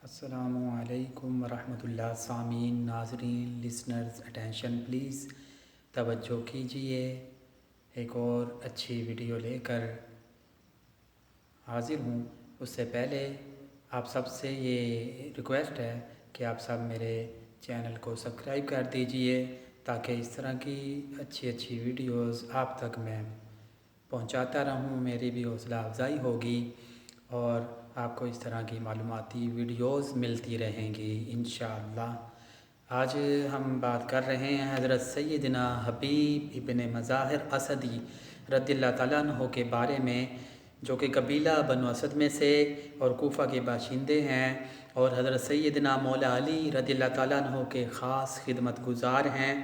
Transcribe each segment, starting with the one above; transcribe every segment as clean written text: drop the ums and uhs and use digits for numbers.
السلام علیکم ورحمۃ اللہ سامعین، ناظرین، لسنرز، اٹینشن پلیز توجہ کیجیے۔ ایک اور اچھی ویڈیو لے کر حاضر ہوں۔ اس سے پہلے آپ سب سے یہ ریکویسٹ ہے کہ آپ سب میرے چینل کو سبسکرائب کر دیجیے تاکہ اس طرح کی اچھی ویڈیوز آپ تک میں پہنچاتا رہوں، میری بھی حوصلہ افزائی ہوگی اور آپ کو اس طرح کی معلوماتی ویڈیوز ملتی رہیں گی انشاءاللہ۔ آج ہم بات کر رہے ہیں حضرت سیدنا حبیب ابن مظاہر اسدی رضی اللہ تعالیٰ عنہ کے بارے میں، جو کہ قبیلہ بنو اسد میں سے اور کوفہ کے باشندے ہیں، اور حضرت سیدنا مولا علی رضی اللہ تعالیٰ عنہ کے خاص خدمت گزار ہیں۔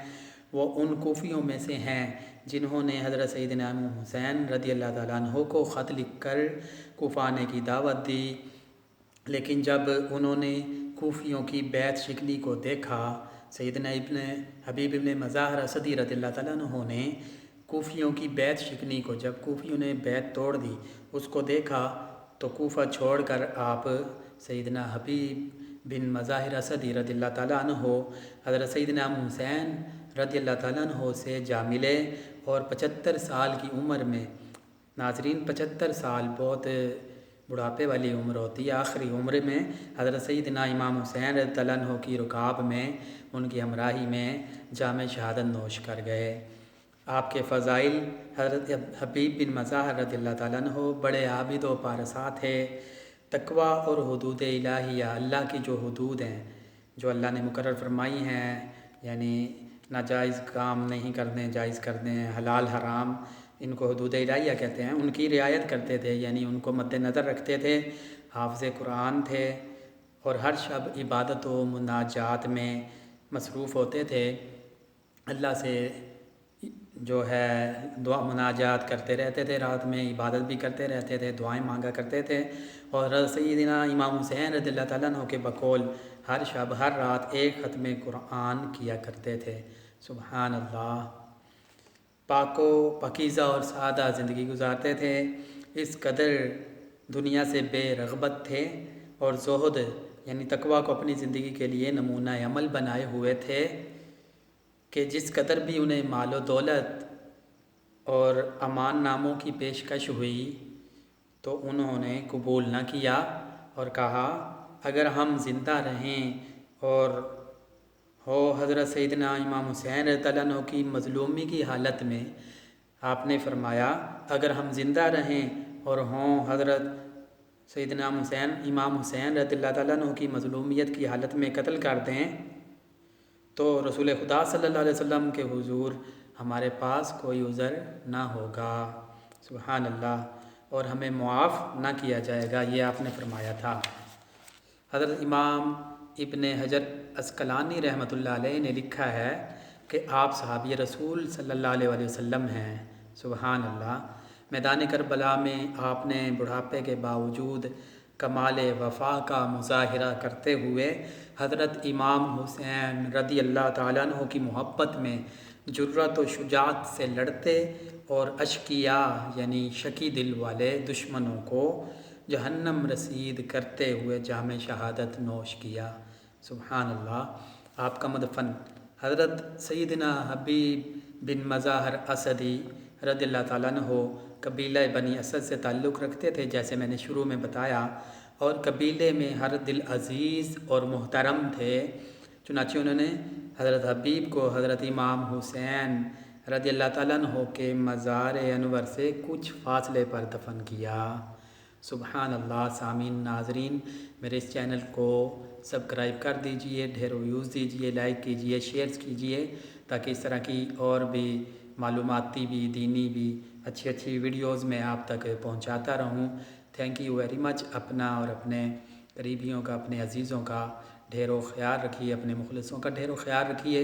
وہ ان کوفیوں میں سے ہیں جنہوں نے حضرت سیدنا امام حسین رضی اللہ تعالیٰ عنہ کو خط لکھ کر کوفہ آنے کی دعوت دی، لیکن جب انہوں نے کوفیوں کی بیعت شکنی کو دیکھا، سیدنا حبیب ابن مظاہر اسدی رضی اللہ تعالیٰ عنہ نے کوفیوں کی بیعت شکنی کو، جب کوفیوں نے بیعت توڑ دی، اس کو دیکھا تو کوفہ چھوڑ کر آپ سیدنا حبیب بن مظاہر اسدی رضی اللہ تعالیٰ عنہ حضرت سیدنا امام حسین رضی اللہ تعالیٰ عنہ سے جا ملے، اور 75 سال کی عمر میں، ناظرین 75 سال بہت بڑھاپے والی عمر ہوتی ہے، آخری عمر میں حضرت سیدنا امام حسین رضی اللہ عنہ کی رکاب میں، ان کی ہمراہی میں جام شہادت نوش کر گئے۔ آپ کے فضائل: حضرت حبیب بن مظاہر رضی اللہ تعالیٰ عنہ بڑے عابد و پارسا تھے۔ تقویٰ اور حدود الہیہ، اللہ کی جو حدود ہیں، جو اللہ نے مقرر فرمائی ہیں، یعنی ناجائز کام نہیں کرنے، جائز کرنے، حلال حرام، ان کو حدود الہیہ کہتے ہیں، ان کی رعایت کرتے تھے، یعنی ان کو مد نظر رکھتے تھے۔ حافظ قرآن تھے اور ہر شب عبادت و مناجات میں مصروف ہوتے تھے، اللہ سے جو ہے دعا مناجات کرتے رہتے تھے، رات میں عبادت بھی کرتے رہتے تھے، دعائیں مانگا کرتے تھے، اور حضرت سیدنا امام حسین رضی اللہ تعالیٰ عنہ کے بقول ہر شب ہر رات ایک ختم قرآن کیا کرتے تھے۔ سبحان اللہ۔ پاک و پاکیزہ اور سادہ زندگی گزارتے تھے، اس قدر دنیا سے بے رغبت تھے، اور زہد یعنی تقویٰ کو اپنی زندگی کے لیے نمونہ عمل بنائے ہوئے تھے کہ جس قدر بھی انہیں مال و دولت اور امان ناموں کی پیشکش ہوئی تو انہوں نے قبول نہ کیا، اور کہا اگر ہم زندہ رہیں اور ہو حضرت سیدنا امام حسین رضی اللہ عنہ کی مظلومی کی حالت میں، آپ نے فرمایا اگر ہم زندہ رہیں اور ہوں حضرت سیدنا امام حسین رضی اللہ تعالیٰ عنہ کی مظلومیت کی حالت میں قتل کر دیں تو رسول خدا صلی اللہ علیہ وسلم کے حضور ہمارے پاس کوئی عذر نہ ہوگا، سبحان اللہ، اور ہمیں معاف نہ کیا جائے گا، یہ آپ نے فرمایا تھا۔ حضرت امام ابن حجر عسقلانی رحمۃ اللہ علیہ نے لکھا ہے کہ آپ صحابی رسول صلی اللہ علیہ وسلم ہیں، سبحان اللہ۔ میدان کربلا میں آپ نے بڑھاپے کے باوجود کمال وفا کا مظاہرہ کرتے ہوئے حضرت امام حسین رضی اللہ تعالیٰ عنہ کی محبت میں جرأت و شجاعت سے لڑتے اور اشقیاء یعنی شکی دل والے دشمنوں کو جہنم رسید کرتے ہوئے جام شہادت نوش کیا، سبحان اللہ۔ آپ کا مدفن حضرت سیدنا حبیب بن مظاہر اسدی رضی اللہ تعالیٰ عنہ قبیلہ بنی اسد سے تعلق رکھتے تھے، جیسے میں نے شروع میں بتایا، اور قبیلے میں ہر دل عزیز اور محترم تھے، چنانچہ انہوں نے حضرت حبیب کو حضرت امام حسین رضی اللہ تعالیٰ عنہ کے مزار انور سے کچھ فاصلے پر دفن کیا، سبحان اللہ۔ سامعین، ناظرین، میرے اس چینل کو سبسکرائب کر دیجئے، ڈھیروں ویوز دیجئے، لائک کیجئے، شیئرز کیجئے، تاکہ اس طرح کی اور بھی معلوماتی بھی، دینی بھی اچھی ویڈیوز میں آپ تک پہنچاتا رہوں۔ Thank you very much. اپنا اور اپنے قریبیوں کا، اپنے عزیزوں کا ڈھیروں خیال رکھیے، اپنے مخلصوں کا ڈھیروں خیال رکھیے۔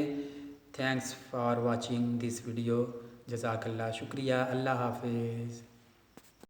Thanks for watching this video, جزاک اللہ، شکریہ، اللہ حافظ۔